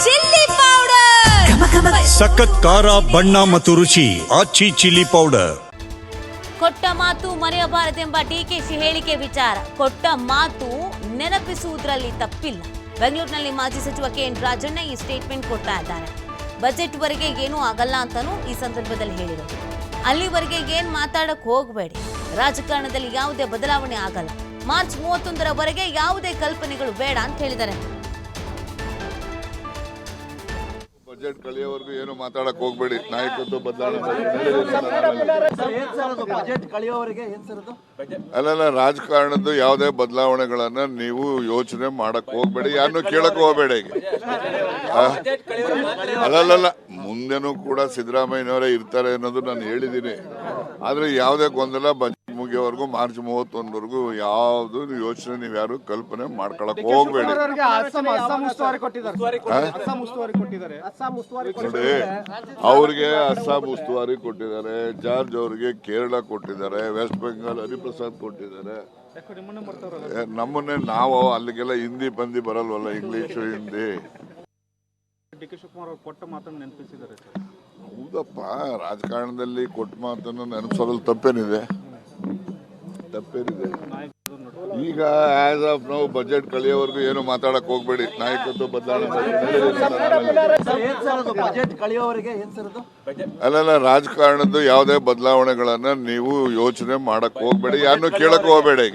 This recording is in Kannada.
ಚಿಲ್ಲಿ ಪೌಡರ್, ಸಖತ್ ಖಾರ, ಬಣ್ಣ ಮತ್ತು ರುಚಿ. ಆಚಿ ಚಿಲ್ಲಿ ಪೌಡರ್. ಕೊಟ್ಟ ಮಾತು ಮರೆಯಬಾರದೆಂಬ ಡಿಕೆಶಿ ಹೇಳಿಕೆ ವಿಚಾರ. ಕೊಟ್ಟ ಮಾತು ನೆನಪಿಸುವುದರಲ್ಲಿ ತಪ್ಪಿಲ್ಲ. ಬೆಂಗಳೂರಿನಲ್ಲಿ ಮಾಜಿ ಸಚಿವ ಕೆಎನ್ ರಾಜಣ್ಣ ಈ ಸ್ಟೇಟ್ಮೆಂಟ್ ಕೊಡ್ತಾ ಇದ್ದಾರೆ. ಬಜೆಟ್ ವರೆಗೆ ಏನೂ ಆಗಲ್ಲ ಅಂತಾನೂ ಈ ಸಂದರ್ಭದಲ್ಲಿ ಹೇಳಿದರು. ಅಲ್ಲಿವರೆಗೆ ಏನ್ ಮಾತಾಡಕ್ ಹೋಗಬೇಡಿ. ರಾಜಕಾರಣದಲ್ಲಿ ಯಾವುದೇ ಬದಲಾವಣೆ ಆಗಲ್ಲ. ಮಾರ್ಚ್ 31ರವರೆಗೆ ಯಾವುದೇ ಕಲ್ಪನೆಗಳು ಬೇಡ ಅಂತ ಹೇಳಿದ್ದಾರೆ. ಬಜೆಟ್ ಕಳೆಯೋವರೆಗೂ ಏನು ಮಾತಾಡಕ್ ಹೋಗ್ಬೇಡಿ. ನಾಯಕತ್ವ ಬದಲಾವಣೆ ಅಲ್ಲ, ರಾಜಕಾರಣದ್ದು ಯಾವುದೇ ಬದಲಾವಣೆಗಳನ್ನ ನೀವು ಯೋಚನೆ ಮಾಡಕ್ ಹೋಗ್ಬೇಡಿ. ಯಾರನ್ನು ಕೇಳಕ್ ಹೋಗ್ಬೇಡಿ. ಅಲ್ಲಲ್ಲ, ಮುಂದೆನೂ ಕೂಡ ಸಿದ್ದರಾಮಯ್ಯನವರೇ ಇರ್ತಾರೆ ಅನ್ನೋದು ನಾನು ಹೇಳಿದ್ದೀನಿ. ಆದ್ರೆ ಯಾವುದೇ ಗೊಂದಲ ಬಜೆಟ್ ಮುಗಿಯೋವರೆಗೂ ಮಾರ್ಚ್ 31ವರೆಗೂ ಯಾವ್ದು ಯೋಚನೆ ನೀವು ಯಾರು ಕಲ್ಪನೆ ಮಾಡ್ಕೊಳಕ್ ಹೋಗ್ಬೇಡಿ. ನೋಡಿ, ಅವ್ರಿಗೆ ಅಸ್ಸಾಂ ಉಸ್ತುವಾರಿ ಕೊಟ್ಟಿದ್ದಾರೆ, ಜಾರ್ಜ್ ಅವ್ರಿಗೆ ಕೇರಳ ಕೊಟ್ಟಿದ್ದಾರೆ, ವೆಸ್ಟ್ ಬೆಂಗಾಲ್ ಹರಿಪ್ರಸಾದ್ ಕೊಟ್ಟಿದ್ದಾರೆ. ನಮ್ಮನ್ನೇ ನಾವು ಅಲ್ಲಿಗೆಲ್ಲ ಹಿಂದಿ ಬಂದಿ ಬರಲ್ವಲ್ಲ, ಇಂಗ್ಲಿಷ್ ಹಿಂದಿ. ಡಿ.ಕೆ. ಶಿವಕುಮಾರ್ ಅವರು ಕೊಟ್ಟ ಮಾತನ್ನು ನೆನಪಿಸಿದ್ದಾರೆ. ಹೌದಪ್ಪ, ರಾಜಕಾರಣದಲ್ಲಿ ಕೊಟ್ಟ ಮಾತನ್ನು ನೆನಪಿಸೋದ್ರಲ್ಲಿ ತಪ್ಪೇನಿದೆ? ಈಗ ಆಸ್ ಆಫ್ ನಾವು ಬಜೆಟ್ ಕಳೆಯೋವರೆಗೂ ಏನು ಮಾತಾಡಕ್ ಹೋಗ್ಬೇಡಿ. ನಾಯಕತ್ವ ಬದಲಾವಣೆ ಅಲ್ಲ, ರಾಜಕಾರಣದ್ದು ಯಾವುದೇ ಬದಲಾವಣೆಗಳನ್ನ ನೀವು ಯೋಚನೆ ಮಾಡಕ್ ಹೋಗ್ಬೇಡಿ. ಯಾರನ್ನು ಕೇಳಕ್ ಹೋಗ್ಬೇಡಿ.